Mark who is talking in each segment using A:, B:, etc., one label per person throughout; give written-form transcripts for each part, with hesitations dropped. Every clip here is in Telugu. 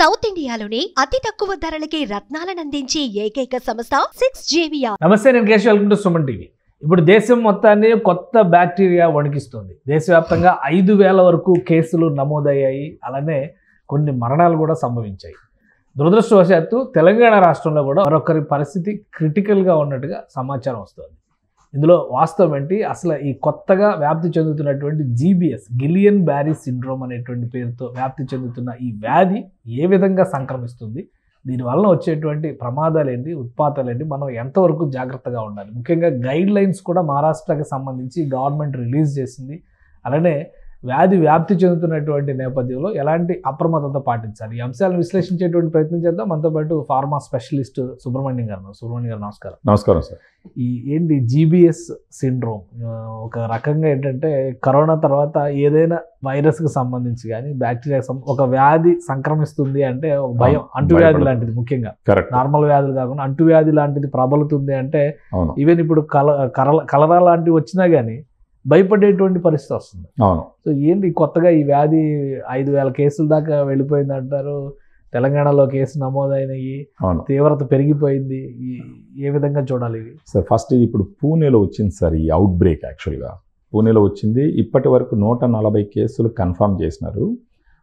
A: సౌత్ ఇండియాలోనే అతి తక్కువ ధరలకి రత్నాలను అందించే ఏకైక సంస్థ 6JVR.
B: నమస్తే, నేను Keshav. Welcome to Suman TV. ఇప్పుడు దేశం మొత్తాన్ని కొత్త బ్యాక్టీరియా వణికిస్తుంది. దేశవ్యాప్తంగా 5,000 వరకు కేసులు నమోదయ్యాయి. అలానే కొన్ని మరణాలు కూడా సంభవించాయి. దురదృష్టవశాత్తు తెలంగాణ రాష్ట్రంలో కూడా మరొకరి పరిస్థితి క్రిటికల్గా ఉన్నట్టుగా సమాచారం వస్తుంది. ఇందులో వాస్తవం ఏంటి, అసలు ఈ కొత్తగా వ్యాప్తి చెందుతున్నటువంటి GBS గిలియన్ బ్యారీ సిండ్రోమ్ అనేటువంటి పేరుతో వ్యాప్తి చెందుతున్న ఈ వ్యాధి ఏ విధంగా సంక్రమిస్తుంది, దీనివల్ల వచ్చేటువంటి ప్రమాదాలు ఏంటి, ఉత్పాతాలు ఏంటి, మనం ఎంతవరకు జాగ్రత్తగా ఉండాలి, ముఖ్యంగా గైడ్ లైన్స్ కూడా మహారాష్ట్రకి సంబంధించి గవర్నమెంట్ రిలీజ్ చేసింది. అలానే వ్యాధి వ్యాప్తి చెందుతున్నటువంటి నేపథ్యంలో ఎలాంటి అప్రమత్తత పాటించాలి, ఈ అంశాలను విశ్లేషించేటువంటి ప్రయత్నం చేద్దాం. మనతో పాటు ఫార్మా స్పెషలిస్ట్ సుబ్రహ్మణ్యం గారు. సుబ్రహ్మణ్యం గారు నమస్కారం.
C: నమస్కారం సార్.
B: ఈ ఏంటి GBS సిండ్రోమ్? ఒక రకంగా ఏంటంటే కరోనా తర్వాత ఏదైనా వైరస్కి సంబంధించి కానీ బ్యాక్టీరియాకి ఒక వ్యాధి సంక్రమిస్తుంది అంటే ఒక భయం, అంటువ్యాధి లాంటిది, ముఖ్యంగా నార్మల్ వ్యాధులు కాకుండా అంటువ్యాధి లాంటిది ప్రబలుతుంది అంటే, ఈవెన్ ఇప్పుడు కలరా లాంటివి వచ్చినా కానీ భయపడేటువంటి పరిస్థితి వస్తుంది. సో ఏంటి కొత్తగా ఈ వ్యాధి 5,000 కేసుల దాకా వెళ్ళిపోయింది అంటారు. తెలంగాణలో కేసు నమోదైనవి, తీవ్రత పెరిగిపోయింది. ఏ విధంగా చూడాలి ఇవి?
C: సార్, ఫస్ట్ ఇది ఇప్పుడు పూణేలో వచ్చింది సార్. ఈ అవుట్ బ్రేక్ యాక్చువల్గా పూణేలో వచ్చింది. ఇప్పటి వరకు 140 కేసులు కన్ఫర్మ్ చేసినారు.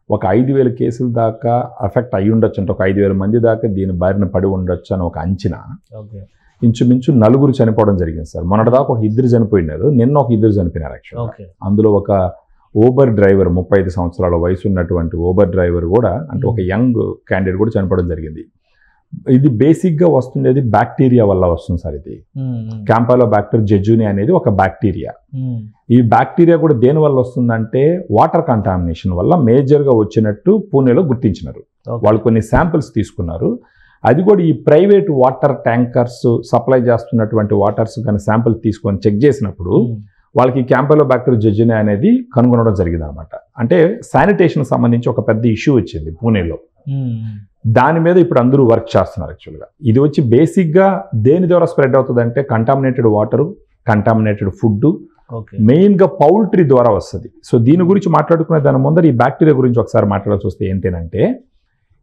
C: ఒక 5,000 కేసుల దాకా అఫెక్ట్ అయ్యి ఉండొచ్చు అంటే, ఒక 5,000 మంది దాకా దీని బారిన పడి ఉండొచ్చు అని ఒక అంచనా.
B: ఓకే.
C: ఇంచుమించు 4 చనిపోవడం జరిగింది సార్. మొన్నటిదాకా ఒక 2 చనిపోయినారు, నిన్న ఒక 2 చనిపోయినారు యాక్చువల్గా. అందులో ఒక ఓబర్ డ్రైవర్, 35 సంవత్సరాల వయసు ఉన్నటువంటి ఓబర్ డ్రైవర్ కూడా, అంటే ఒక యంగ్ క్యాండిడేట్ కూడా చనిపోవడం జరిగింది. ఇది బేసిక్గా వస్తుండేది బ్యాక్టీరియా వల్ల వస్తుంది సార్. ఇది క్యాంపాలోబాక్టర్ జెజుని అనేది ఒక బ్యాక్టీరియా. ఈ బ్యాక్టీరియా కూడా దేని వల్ల వస్తుందంటే వాటర్ కంటామినేషన్ వల్ల మేజర్గా వచ్చినట్టు పూణేలో గుర్తించినారు. వాళ్ళు కొన్ని శాంపిల్స్ తీసుకున్నారు. అది కూడా ఈ ప్రైవేట్ వాటర్ ట్యాంకర్స్ సప్లై చేస్తున్నటువంటి వాటర్స్ కానీ శాంపిల్ తీసుకొని చెక్ చేసినప్పుడు వాళ్ళకి క్యాంపాలోబాక్టర్ జెజుని అనేది కనుగొనడం జరిగింది అనమాట. అంటే శానిటేషన్ సంబంధించి ఒక పెద్ద ఇష్యూ వచ్చింది పూణేలో. దాని మీద ఇప్పుడు అందరూ వర్క్ చేస్తున్నారు యాక్చువల్గా. ఇది వచ్చి బేసిక్గా దేని ద్వారా స్ప్రెడ్ అవుతుంది అంటే, కంటామినేటెడ్ వాటరు, కంటామినేటెడ్ ఫుడ్, మెయిన్గా పౌల్ట్రీ ద్వారా వస్తుంది. సో దీని గురించి మాట్లాడుకునే దాని ముందర ఈ బ్యాక్టీరియా గురించి ఒకసారి మాట్లాడాల్సి వస్తే ఏంటంటే,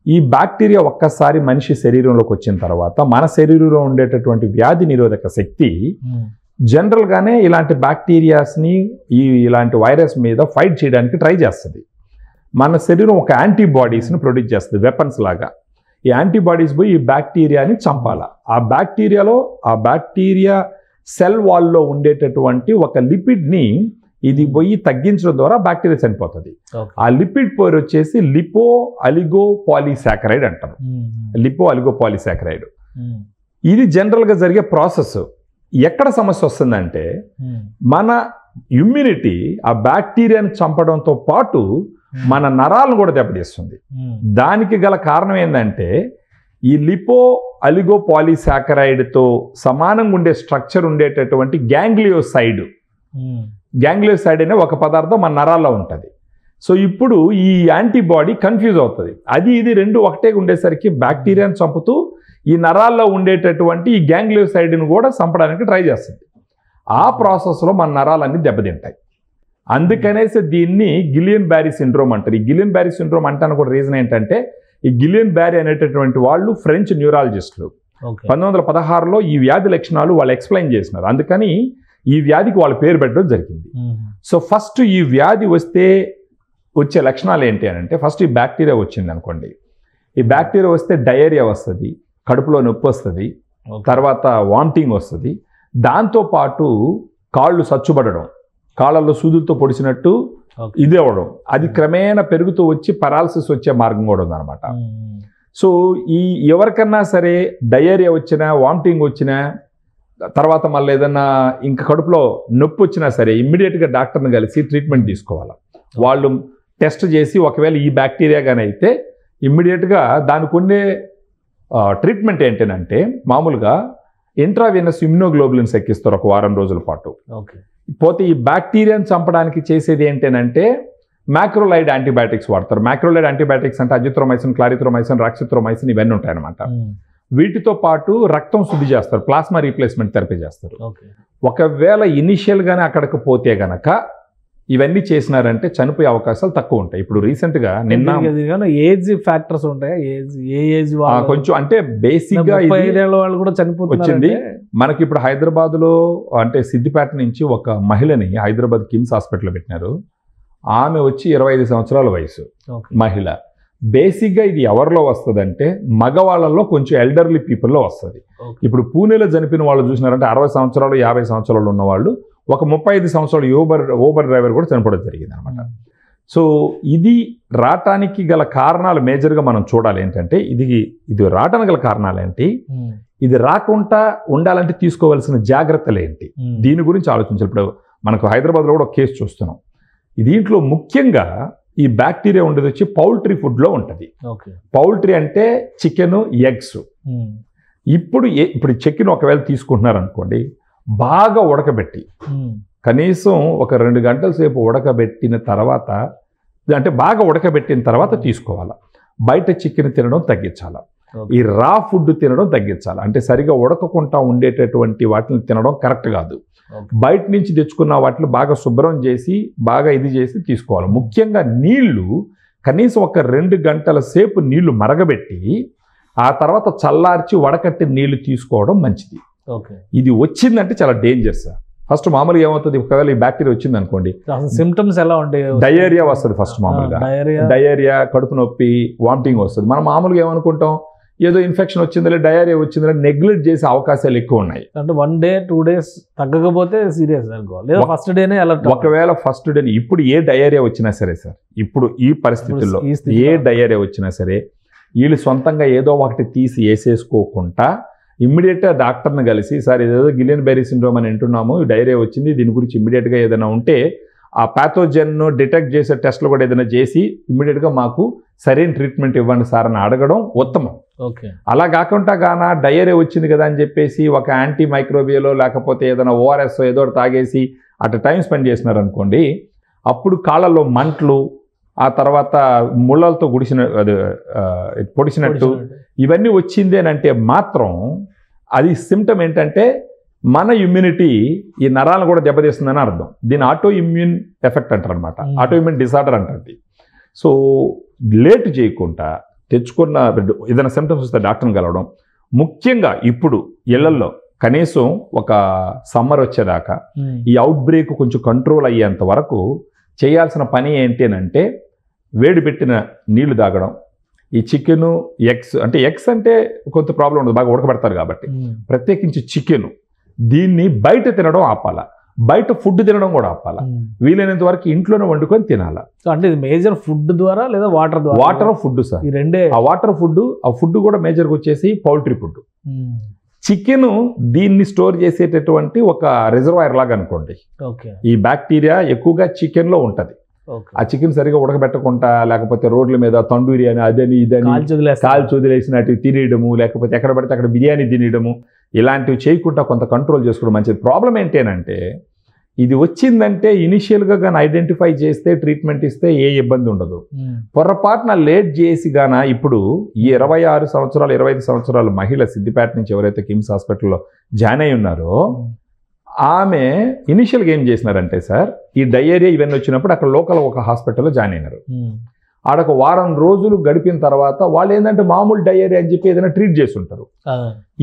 C: ఈ బ్యాక్టీరియా ఒక్కసారి మనిషి శరీరంలోకి వచ్చిన తర్వాత మన శరీరంలో ఉండేటటువంటి వ్యాధి నిరోధక శక్తి జనరల్గానే ఇలాంటి బ్యాక్టీరియాస్ని, ఇలాంటి వైరస్ మీద ఫైట్ చేయడానికి ట్రై చేస్తుంది. మన శరీరం ఒక యాంటీబాడీస్ని ప్రొడ్యూస్ చేస్తుంది, వెపన్స్ లాగా. ఈ యాంటీబాడీస్ పోయి ఈ బ్యాక్టీరియాని చంపాల. ఆ బ్యాక్టీరియా సెల్ వాల్లో ఉండేటటువంటి ఒక లిపిడ్ని ఇది పోయి తగ్గించడం ద్వారా బ్యాక్టీరియా చనిపోతుంది. ఆ లిపిడ్ పేరు వచ్చేసి లిపో అలిగో పాలీసాకరైడ్ అంటారు. Lipo oligo polysaccharide. ఇది జనరల్గా జరిగే ప్రాసెస్. ఎక్కడ సమస్య వస్తుందంటే, మన ఇమ్యూనిటీ ఆ బ్యాక్టీరియాని చంపడంతో పాటు మన నరాలను కూడా దెబ్బతీస్తుంది. దానికి గల కారణం ఏంటంటే, ఈ లిపో అలిగో పాలీసాకరైడ్తో సమానంగా ఉండే స్ట్రక్చర్ ఉండేటటువంటి గ్యాంగ్లియోసైడ్ అనే ఒక పదార్థం మన నరాల్లో ఉంటుంది. సో ఇప్పుడు ఈ యాంటీబాడీ కన్ఫ్యూజ్ అవుతుంది. ఇది రెండు ఒకటే ఉండేసరికి బ్యాక్టీరియాని చంపుతూ ఈ నరాల్లో ఉండేటటువంటి ఈ గ్యాంగ్లియోసైడ్ని కూడా చంపడానికి ట్రై చేస్తుంది. ఆ ప్రాసెస్లో మన నరాలన్నీ దెబ్బతింటాయి. అందుకనేసి దీన్ని గిలియన్ బ్యారీ సిండ్రోమ్ అంటారు. ఈ గిలియన్ బ్యారీ సిండ్రోమ్ అంటాను కూడా రీజన్ ఏంటంటే, ఈ గిలియన్ బ్యారీ అనేటటువంటి వాళ్ళు ఫ్రెంచ్ న్యూరాలజిస్టులు 1916లో ఈ వ్యాధి లక్షణాలు వాళ్ళు ఎక్స్ప్లెయిన్ చేసినారు. అందుకని ఈ వ్యాధికి వాళ్ళ పేరు పెట్టడం జరిగింది. సో ఫస్ట్ ఈ వ్యాధి వచ్చే లక్షణాలు ఏంటి అని అంటే, ఫస్ట్ ఈ బ్యాక్టీరియా వచ్చింది అనుకోండి. ఈ బ్యాక్టీరియా వస్తే డయేరియా వస్తుంది, కడుపులో నొప్పి వస్తుంది, తర్వాత వామిటింగ్ వస్తుంది. దాంతోపాటు కాళ్ళు సచ్చుబడడం, కాళ్ళల్లో సూదులతో పొడిచినట్టు ఇది అవ్వడం, అది క్రమేణా పెరుగుతూ వచ్చి పెరాలసిస్ వచ్చే మార్గం కూడా ఉందన్నమాట. సో ఎవరికన్నా సరే డయేరియా వచ్చినా, వామిటింగ్ వచ్చినా, తర్వాత మళ్ళీ ఏదన్నా ఇంకా కడుపులో నొప్పి వచ్చినా సరే ఇమ్మీడియట్గా డాక్టర్ని కలిసి ట్రీట్మెంట్ తీసుకోవాలి. వాళ్ళు టెస్ట్ చేసి ఒకవేళ ఈ బ్యాక్టీరియా కానీ అయితే ఇమ్మీడియట్గా దానికి ఉండే ట్రీట్మెంట్ ఏంటంటే, మామూలుగా ఇంట్రావీనస్ ఇమ్యునోగ్లోబులిన్స్ ఎక్కిస్తారు ఒక వారం రోజుల పాటు. పోతే ఈ బ్యాక్టీరియాని చంపడానికి చేసేది ఏంటంటే, మ్యాక్రోలైడ్ యాంటీబయాటిక్స్ వాడతారు. మ్యాక్రోలైడ్ యాంటీబయాటిక్స్ అంటే అజిత్రోమైసిన్, క్లారిత్రోమైసిన్, రాక్సిత్రోమైసిన్ ఇవన్నీ ఉంటాయన్నమాట. వీటితో పాటు రక్తం శుద్ధి చేస్తారు, ప్లాస్మా రీప్లేస్మెంట్ థెరపీ చేస్తారు. ఒకవేళ ఇనిషియల్గానే అక్కడికి పోతే గనక ఇవన్నీ చేసినారంటే చనిపోయే అవకాశాలు తక్కువ ఉంటాయి. ఇప్పుడు రీసెంట్గా నిన్న
B: ఏజ్ ఫ్యాక్టర్స్ ఉంటాయి, ఏజ్
C: కొంచెం అంటే బేసిక్గా
B: వాళ్ళు కూడా
C: వచ్చింది మనకి. ఇప్పుడు హైదరాబాద్లో అంటే సిద్దిపేట నుంచి ఒక మహిళని హైదరాబాద్ కిమ్స్ హాస్పిటల్లో పెట్టినారు. ఆమె వచ్చి 25 సంవత్సరాల వయసు మహిళ. బేసిక్గా ఇది ఎవరిలో వస్తుంది అంటే మగవాళ్ళలో కొంచెం ఎల్డర్లీ పీపుల్లో వస్తుంది. ఇప్పుడు పూణేలో చనిపోయిన వాళ్ళు చూసినారంటే 60 సంవత్సరాలు 50 సంవత్సరాలు ఉన్నవాళ్ళు, ఒక 35 సంవత్సరాలు ఓబర్ డ్రైవర్ కూడా చనిపోవడం జరిగింది అనమాట. సో ఇది రావటానికి గల కారణాలు మేజర్గా మనం చూడాలి ఏంటంటే, ఇది రావటానికి గల కారణాలు ఏంటి, ఇది రాకుండా ఉండాలంటే తీసుకోవాల్సిన జాగ్రత్తలు ఏంటి, దీని గురించి ఆలోచించాలి. ఇప్పుడు మనకు హైదరాబాద్లో కూడా ఒక కేసు చూస్తున్నాం. దీంట్లో ముఖ్యంగా ఈ బ్యాక్టీరియా ఉండేది వచ్చి పౌల్ట్రీ ఫుడ్లో ఉంటుంది. పౌల్ట్రీ అంటే చికెన్, ఎగ్స్. ఇప్పుడు చికెన్ ఒకవేళ తీసుకుంటున్నారు అనుకోండి, బాగా ఉడకబెట్టి కనీసం ఒక 2 గంటల సేపు ఉడకబెట్టిన తర్వాత, అంటే బాగా ఉడకబెట్టిన తర్వాత తీసుకోవాలి. బయట చికెన్ తినడం తగ్గించాలి, ఈ రా ఫుడ్ తినడం తగ్గించాలి. అంటే సరిగా ఉడకకుండా ఉండేటటువంటి వాటిని తినడం కరెక్ట్ కాదు. బయట నుంచి తెచ్చుకున్న వాటిని బాగా శుభ్రం చేసి బాగా ఇది చేసి తీసుకోవాలి. ముఖ్యంగా నీళ్లు కనీసం ఒక 2 గంటల సేపు నీళ్లు మరగబెట్టి ఆ తర్వాత చల్లార్చి వడకట్టి నీళ్లు తీసుకోవడం మంచిది. ఇది వచ్చిందంటే చాలా డేంజర్ సార్. ఫస్ట్ మామూలుగా ఏమవుతుంది, ఒకవేళ ఈ బ్యాక్టీరియా వచ్చింది అనుకోండి,
B: సిమ్టమ్స్ ఎలా ఉంటాయి,
C: డయేరియా వస్తుంది ఫస్ట్. మామూలుగా డయేరియా, కడుపు నొప్పి, వామిటింగ్ వస్తుంది. మనం మామూలుగా ఏమనుకుంటాం, ఏదో ఇన్ఫెక్షన్ వచ్చిందిలే, డయేరియా వచ్చిందిలే, నెగ్లెక్ట్ చేసే అవకాశాలు ఎక్కువ ఉన్నాయి.
B: అంటే 1 డే 2 days తగ్గకపోతే సీరియస్ అనుకోవాలి, లేదా ఫస్ట్ డేనే అలర్ట్.
C: ఒకవేళ ఫస్ట్ డే ఇప్పుడు ఏ డయేరియా వచ్చినా సరే సార్, ఇప్పుడు ఈ పరిస్థితుల్లో ఏ డయేరియా వచ్చినా సరే, వీళ్ళు సొంతంగా ఏదో ఒకటి తీసి వేసేసుకోకుండా ఇమ్మీడియట్గా డాక్టర్ని కలిసి, సార్ ఏదేదో గిలియన్ బెర్రీ సిండ్రోమ్ అని అంటున్నాము, డైరియా వచ్చింది, దీని గురించి ఇమ్మీడియట్గా ఏదైనా ఉంటే ఆ ప్యాథోజన్ను డిటెక్ట్ చేసే టెస్ట్లు కూడా ఏదైనా చేసి ఇమ్మీడియట్గా మాకు సరైన ట్రీట్మెంట్ ఇవ్వండి సార్ అని అడగడం ఉత్తమం. అలా కాకుండా గానా డయేరియా వచ్చింది కదా అని చెప్పేసి ఒక యాంటీ మైక్రోబియలో లేకపోతే ఏదైనా ఓఆర్ఎస్ ఏదో తాగేసి అటు టైం స్పెండ్ చేసినారనుకోండి, అప్పుడు కాళ్ళల్లో మంటలు, ఆ తర్వాత ముళ్ళలతో పొడిచినట్టు ఇవన్నీ వచ్చింది అని అంటే మాత్రం అది సిమ్టమ్ ఏంటంటే మన ఇమ్యూనిటీ ఈ నరాలను కూడా దెబ్బతీస్తుందని అర్థం. దీని ఆటో ఇమ్యూన్ ఎఫెక్ట్ అంటారు అనమాట, ఆటో ఇమ్యూన్ డిసార్డర్ అంటుంది. సో లేట్ చేయకుండా తెచ్చుకున్న ఏదైనా సిమ్టమ్స్ వస్తే డాక్టర్ని కలవడం. ముఖ్యంగా ఇప్పుడు ఇళ్లల్లో కనీసం ఒక సమ్మర్ వచ్చేదాకా ఈ అవుట్ బ్రేక్ కొంచెం కంట్రోల్ అయ్యేంత వరకు చేయాల్సిన పని ఏంటి అని అంటే, వేడి పెట్టిన నీళ్లు తాగడం. ఈ చికెను, ఎగ్స్ అంటే ఎగ్స్ అంటే కొంత ప్రాబ్లం ఉండదు, బాగా ఉడకబెడతారు కాబట్టి. ప్రత్యేకించి చికెను, దీన్ని బయట తినడం ఆపాల, బయట ఫుడ్ తినడం కూడా ఆపాల. వీలైనంత వరకు ఇంట్లోనే వండుకొని తినాలా.
B: అంటే ఇది మేజర్ ఫుడ్ ద్వారా లేదా వాటర్ ద్వారా?
C: వాటర్, ఫుడ్ సార్, ఈ రెండే. ఆ వాటర్ ఫుడ్, ఆ ఫుడ్ కూడా మేజర్గా వచ్చేసి పౌల్ట్రీ ఫుడ్. చికెన్ దీన్ని స్టోర్ చేసేటటువంటి ఒక రిజర్వాయర్ లాగా అనుకోండి. ఈ బ్యాక్టీరియా ఎక్కువగా చికెన్లో ఉంటుంది. ఆ చికెన్ సరిగా ఉడకబెట్టకుండా, లేకపోతే రోడ్ల మీద తండూరి అని అదని ఇదని కాల్చి వదిలేసినట్టు తినేయడము, లేకపోతే ఎక్కడ పడితే అక్కడ బిర్యానీ తినేయడము, ఇలాంటివి చేయకుండా కొంత కంట్రోల్ చేసుకోవడం మంచిది. ప్రాబ్లం ఏంటంటే, ఇది వచ్చిందంటే ఇనిషియల్గా కానీ ఐడెంటిఫై చేస్తే ట్రీట్మెంట్ ఇస్తే ఏ ఇబ్బంది ఉండదు. పొరపాటున లేట్ చేసి గాన ఇప్పుడు ఈ 26 సంవత్సరాలు 25 సంవత్సరాల మహిళ సిద్దిపేట నుంచి ఎవరైతే కిమ్స్ హాస్పిటల్లో జాయిన్ అయి ఉన్నారో, ఆమె ఇనిషియల్గా ఏం చేసినారంటే సార్, ఈ డయేరియా ఇవన్నీ వచ్చినప్పుడు అక్కడ లోకల్ ఒక హాస్పిటల్లో జాయిన్ అయినారు. ఆడొక 1 వారం రోజులు గడిపిన తర్వాత వాళ్ళు ఏంటంటే మామూలు డయేరియా అని చెప్పి ఏదైనా ట్రీట్ చేసి ఉంటారు.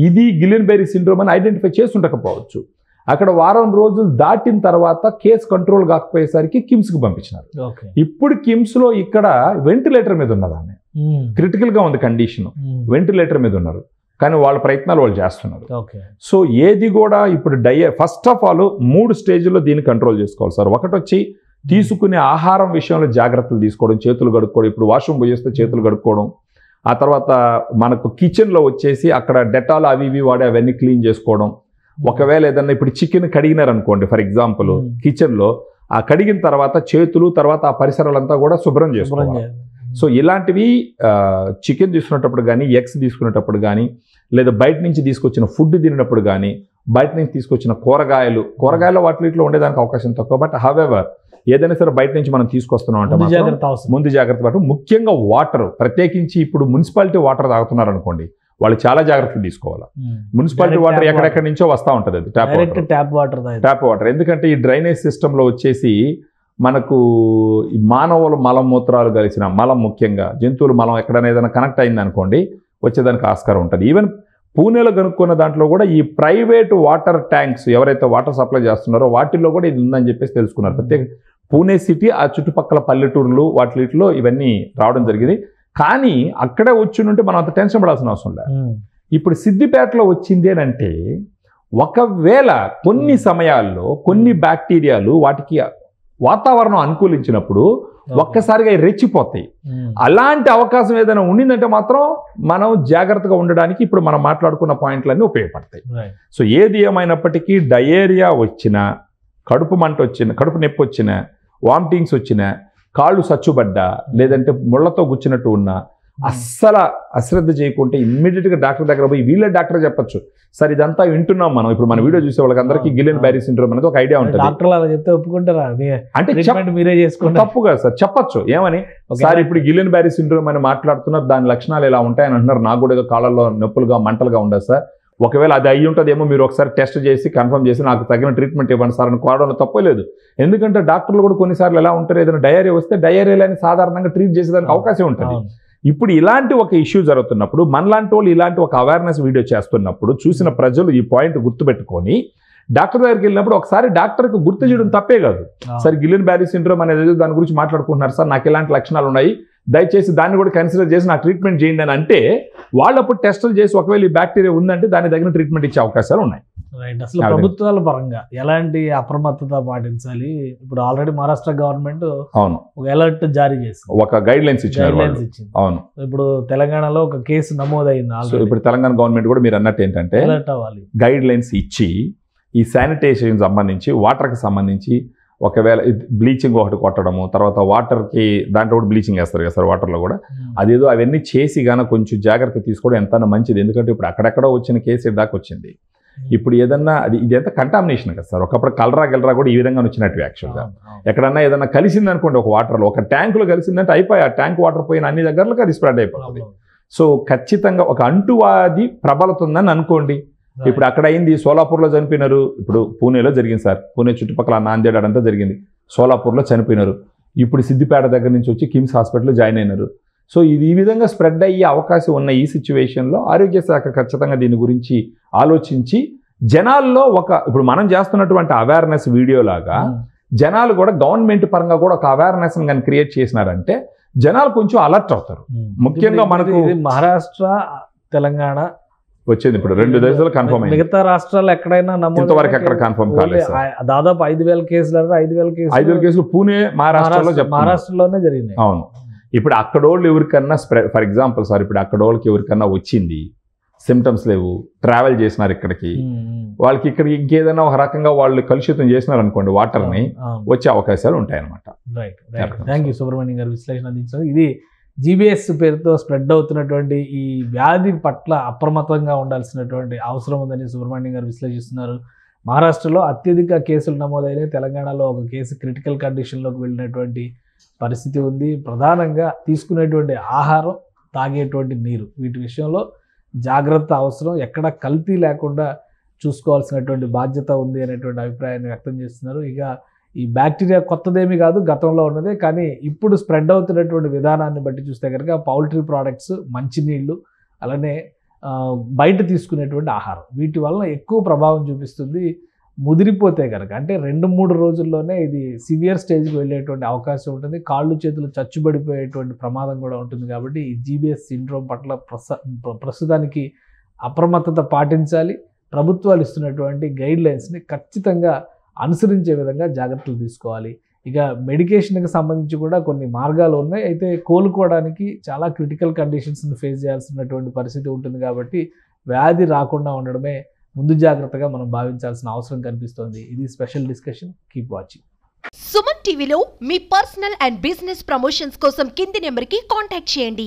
C: ఇది గిలియన్ బెర్రీ సిండ్రోమ్ అని ఐడెంటిఫై చేసి ఉండకపోవచ్చు. అక్కడ 1 వారం రోజులు దాటిన తర్వాత కేసు కంట్రోల్ కాకపోయేసరికి కిమ్స్కి పంపించినారు. ఇప్పుడు కిమ్స్లో ఇక్కడ వెంటిలేటర్ మీద ఉన్నది ఆమె, క్రిటికల్గా ఉంది కండిషన్, వెంటిలేటర్ మీద ఉన్నారు. కానీ వాళ్ళ ప్రయత్నాలు వాళ్ళు చేస్తున్నారు. సో ఏది కూడా ఇప్పుడు ఫస్ట్ ఆఫ్ ఆల్ 3 స్టేజ్లో దీన్ని కంట్రోల్ చేసుకోవాలి సార్. ఒకటి వచ్చి తీసుకునే ఆహారం విషయంలో జాగ్రత్తలు తీసుకోవడం, చేతులు కడుక్కోవడం. ఇప్పుడు వాష్రూమ్ పోయేస్తే చేతులు కడుక్కోవడం. ఆ తర్వాత మనకు కిచెన్లో వచ్చేసి అక్కడ డెటాల్ అవి ఇవి వాడి అవన్నీ క్లీన్ చేసుకోవడం. ఒకవేళ ఏదన్నా ఇప్పుడు చికెన్ కడిగినారనుకోండి ఫర్ ఎగ్జాంపుల్, కిచెన్లో ఆ కడిగిన తర్వాత చేతులు, తర్వాత ఆ పరిసరాలంతా కూడా శుభ్రం చేసుకోవాలి. సో ఇలాంటివి చికెన్ తీసుకునేటప్పుడు కానీ, ఎగ్స్ తీసుకునేటప్పుడు కానీ, లేదా బయట నుంచి తీసుకొచ్చిన ఫుడ్ తినేటప్పుడు కానీ, బయట నుంచి తీసుకొచ్చిన కూరగాయలు వాటిలో ఉండేదానికి అవకాశం తక్కువ. బట్ హవెవర్ ఏదైనా సరే బయట నుంచి మనం తీసుకొస్తున్నాం అంటే ముందు జాగ్రత్త పట్టు. ముఖ్యంగా వాటర్, ప్రత్యేకించి ఇప్పుడు మున్సిపాలిటీ వాటర్ తాగుతున్నారు అనుకోండి, వాళ్ళు చాలా జాగ్రత్తలు తీసుకోవాలి. మున్సిపాలిటీ వాటర్ ఎక్కడెక్కడి నుంచో వస్తూ ఉంటుంది, అది ట్యాప్ వాటర్. ఎందుకంటే ఈ డ్రైనేజ్ సిస్టంలో వచ్చేసి మనకు ఈ మానవుల మలమూత్రాలు కలిసిన మలం, ముఖ్యంగా జంతువుల మలం ఎక్కడైనా ఏదైనా కనెక్ట్ అయింది అనుకోండి వచ్చేదానికి ఆస్కారం ఉంటుంది. ఈవెన్ పూణేలో కనుక్కున్న దాంట్లో కూడా ఈ ప్రైవేట్ వాటర్ ట్యాంక్స్ ఎవరైతే వాటర్ సప్లై చేస్తున్నారో వాటిల్లో కూడా ఇది ఉందని చెప్పేసి తెలుసుకున్నారు. ప్రత్యేక పూణే సిటీ ఆ చుట్టుపక్కల పల్లెటూరులు వాటిలో ఇవన్నీ రావడం జరిగింది. కానీ అక్కడే వచ్చి ఉంటే మనం అంత టెన్షన్ పడాల్సిన అవసరం లేదు. ఇప్పుడు సిద్దిపేటలో వచ్చింది అంటే ఒకవేళ కొన్ని సమయాల్లో కొన్ని బ్యాక్టీరియాలు వాటికి వాతావరణం అనుకూలించినప్పుడు ఒక్కసారిగా రెచ్చిపోతాయి. అలాంటి అవకాశం ఏదైనా ఉండిందంటే మాత్రం మనం జాగ్రత్తగా ఉండడానికి ఇప్పుడు మనం మాట్లాడుకున్న పాయింట్లన్నీ ఉపయోగపడతాయి. సో ఏది ఏమైనప్పటికీ డయేరియా వచ్చినా, కడుపు మంట వచ్చిన, కడుపు నొప్పి వచ్చిన, వామిటింగ్స్ వచ్చిన, కాళ్ళు సచ్చుబడ్డా, లేదంటే ముళ్ళతో గుచ్చినట్టు ఉన్నా అస్సలు అశ్రద్ధ చేయకుంటే ఇమ్మీడియట్గా డాక్టర్ దగ్గర పోయి వీళ్ళే డాక్టర్ చెప్పచ్చు. సార్ ఇదంతా వింటున్నాం మనం, ఇప్పుడు మన వీడియో చూసే వాళ్ళకి అందరికీ గిలెన్ బ్యారీ సిండ్రోమ్ అనేది ఒక ఐడియా ఉంటుంది.
B: డాక్టర్లు అలా చెప్తే ఒప్పుకుంటారా?
C: అంటే
B: మీరే చేసుకోండి,
C: తప్పుగా సార్ చెప్పచ్చు. ఏమని సార్ ఇప్పుడు గిలెన్ బ్యారీ సిండ్రోమ్ అని మాట్లాడుతున్నారు, దాని లక్షణాలు ఇలా ఉంటాయని అంటున్నారు, నాకు కూడా ఏదో కాళ్ళల్లో నొప్పులుగా మంటలుగా ఉండదు సార్, ఒకవేళ అది అయ్యి ఉంటుందేమో మీరు ఒకసారి టెస్ట్ చేసి కన్ఫర్మ్ చేసి నాకు తగిన ట్రీట్మెంట్ ఇవ్వండి సార్ అని కోవడంలో తప్పలేదు. ఎందుకంటే డాక్టర్లు కూడా కొన్నిసార్లు ఎలా ఉంటారు, ఏదైనా డయేరియా వస్తే డయేరియాలని సాధారణంగా ట్రీట్ చేసేదానికి అవకాశం ఉంటుంది. ఇప్పుడు ఇలాంటి ఒక ఇష్యూ జరుగుతున్నప్పుడు మనలాంటి వాళ్ళు ఇలాంటి ఒక అవేర్నెస్ వీడియో చేస్తున్నప్పుడు చూసిన ప్రజలు ఈ పాయింట్ గుర్తుపెట్టుకొని డాక్టర్ దగ్గరికి వెళ్ళినప్పుడు ఒకసారి డాక్టర్కి గుర్తు చేయడం తప్పే కాదు. సార్ గిలెన్ బ్యారీ సిండ్రోమ్ అనేది దాని గురించి మాట్లాడుకుంటున్నారు సార్, నాకు ఇలాంటి లక్షణాలు ఉన్నాయి, దయచేసి దాన్ని కూడా కన్సిడర్ చేసి నా ట్రీట్మెంట్ చేయండి అని అంటే వాళ్ళప్పుడు టెస్టులు చేసి ఒకవేళ ఈ బ్యాక్టీరియా ఉందంటే దాని తగిన ట్రీట్మెంట్ ఇచ్చే అవకాశాలు ఉన్నాయి.
B: రైట్. అసలు ప్రభుత్వాల పరంగా ఎలాంటి అప్రమత్తత పాటించాలి? ఇప్పుడు ఆల్రెడీ మహారాష్ట్ర గవర్నమెంట్
C: అవును ఒక
B: అలర్ట్ జారీ చేసింది,
C: ఒక గైడ్ లైన్స్ ఇచ్చారు. అవును.
B: ఇప్పుడు తెలంగాణలో ఒక కేసు నమోదైంది.
C: ఇప్పుడు తెలంగాణ గవర్నమెంట్ కూడా మీరు అన్నట్టు ఏంటంటే
B: అలర్ట్ అవ్వాలి,
C: గైడ్ లైన్స్ ఇచ్చి ఈ శానిటైజేషన్ సంబంధించి వాటర్కి సంబంధించి ఒకవేళ బ్లీచింగ్ ఒకటి కొట్టడము, తర్వాత వాటర్కి దాంట్లో కూడా బ్లీచింగ్ వేస్తారు కదా సార్ వాటర్లో కూడా, అదేదో అవన్నీ చేసి కానీ కొంచెం జాగ్రత్త తీసుకోవడం ఎంత మంచిది. ఎందుకంటే ఇప్పుడు అక్కడెక్కడో వచ్చిన కేసు దాకా వచ్చింది. ఇప్పుడు ఏదన్నా ఇదంతా కంటామినేషన్ కదా సార్. ఒకప్పుడు కలరా కూడా ఈ విధంగా వచ్చినట్టు యాక్చువల్గా ఎక్కడన్నా ఏదన్నా కలిసింది అనుకోండి, ఒక వాటర్లో ఒక ట్యాంకులో కలిసిందంటే అయిపోయి ఆ ట్యాంక్ వాటర్ పోయిన అన్ని దగ్గరలకు అది స్ప్రెడ్ అయిపోతుంది. సో ఖచ్చితంగా ఒక అంటువ్యాధి ప్రబలుతుందని అనుకోండి. ఇప్పుడు అక్కడ అయింది, సోలాపూర్లో చనిపోయినారు, ఇప్పుడు పూణేలో జరిగింది సార్, పూణే చుట్టుపక్కల నాందేడ్ అడంతా జరిగింది, సోలాపూర్లో చనిపోయినారు. ఇప్పుడు సిద్దిపేట దగ్గర నుంచి వచ్చి కిమ్స్ హాస్పిటల్లో జాయిన్ అయినారు. సో ఇది ఈ విధంగా స్ప్రెడ్ అయ్యే అవకాశం ఉన్న ఈ సిచ్యువేషన్లో ఆరోగ్య శాఖ ఖచ్చితంగా దీని గురించి ఆలోచించి జనాల్లో ఇప్పుడు మనం చేస్తున్నటువంటి అవేర్నెస్ వీడియో లాగా జనాలు కూడా గవర్నమెంట్ పరంగా కూడా ఒక అవేర్నెస్ కానీ క్రియేట్ చేసినారంటే జనాలు కొంచెం అలర్ట్ అవుతారు. ముఖ్యంగా మనకు
B: మహారాష్ట్ర, తెలంగాణ
C: వచ్చింది, ఇప్పుడు 2 దేశాలు కన్ఫర్మ్ అయింది.
B: మిగతా రాష్ట్రాలు ఎక్కడైనా
C: ఇంతవరకు ఎక్కడ కన్ఫర్మ్ కాలేదు.
B: దాదాపు 5,000 కేసులు 5,000
C: కేసులు పూణే
B: మహారాష్ట్రలోనే జరిగినాయి.
C: అవును. ఇప్పుడు అక్కడోళ్ళు ఎవరికన్నా ఫర్ ఎగ్జాంపుల్ సార్, ఇప్పుడు అక్కడోళ్ళకి ఎవరికన్నా వచ్చింది, సిమ్టమ్స్ లేవు, ట్రావెల్ చేసినారు ఇక్కడికి, వాళ్ళకి ఇక్కడ ఇంకేదైనా ఒక రకంగా వాళ్ళు కలుషితం చేసినారు అనుకోండి వాటర్ని, వచ్చే అవకాశాలు ఉంటాయన్నమాట.
B: రైట్. థ్యాంక్ యూ సుబ్రహ్మణ్యం గారు విశ్లేషణ అందించారు. ఇది జీబీఎస్ పేరుతో స్ప్రెడ్ అవుతున్నటువంటి ఈ వ్యాధి పట్ల అప్రమత్తంగా ఉండాల్సినటువంటి అవసరం ఉందని సుబ్రహ్మణ్యం గారు విశ్లేషిస్తున్నారు. మహారాష్ట్రలో అత్యధిక కేసులు నమోదైనాయి, తెలంగాణలో ఒక కేసు క్రిటికల్ కండిషన్లోకి వెళ్ళినటువంటి పరిస్థితి ఉంది. ప్రధానంగా తీసుకునేటువంటి ఆహారం, తాగేటువంటి నీరు, వీటి విషయంలో జాగ్రత్త అవసరం, ఎక్కడ కల్తీ లేకుండా చూసుకోవాల్సినటువంటి బాధ్యత ఉంది అనేటువంటి అభిప్రాయాన్ని వ్యక్తం చేస్తున్నారు. ఇక ఈ బ్యాక్టీరియా కొత్తదేమీ కాదు, గతంలో ఉన్నదే, కానీ ఇప్పుడు స్ప్రెడ్ అవుతున్నటువంటి విధానాన్ని బట్టి చూస్తే కనుక పౌల్ట్రీ ప్రోడక్ట్స్, మంచినీళ్ళు, అలానే బయట తీసుకునేటువంటి ఆహారం, వీటి వల్ల ఎక్కువ ప్రభావం చూపిస్తుంది. ముదిరిపోతే కనుక అంటే 2-3 రోజుల్లోనే ఇది సివియర్ స్టేజ్కి వెళ్ళేటువంటి అవకాశం ఉంటుంది, కాళ్ళు చేతులు చచ్చుబడిపోయేటువంటి ప్రమాదం కూడా ఉంటుంది. కాబట్టి ఈ జీబీఎస్ సిండ్రోమ్ పట్ల ప్రస్తుతానికి అప్రమత్తత పాటించాలి. ప్రభుత్వాలు ఇస్తున్నటువంటి గైడ్ లైన్స్ని ఖచ్చితంగా అనుసరించే విధంగా జాగ్రత్తలు తీసుకోవాలి. ఇక మెడికేషన్కి సంబంధించి కూడా కొన్ని మార్గాలు ఉన్నాయి, అయితే కోలుకోవడానికి చాలా క్రిటికల్ కండిషన్స్ని ఫేస్ చేయాల్సినటువంటి పరిస్థితి ఉంటుంది. కాబట్టి వ్యాధి రాకుండా ఉండడమే ముందు జాగ్రత్తగా మనం భావించాల్సిన అవసరం కనిపిస్తోంది. ఇది special discussion. Keep watching.
A: Suman టీవీలో మీ పర్సనల్ అండ్ బిజినెస్ ప్రమోషన్స్ కోసం కింది నెంబర్కి కాంటాక్ట్ చేయండి.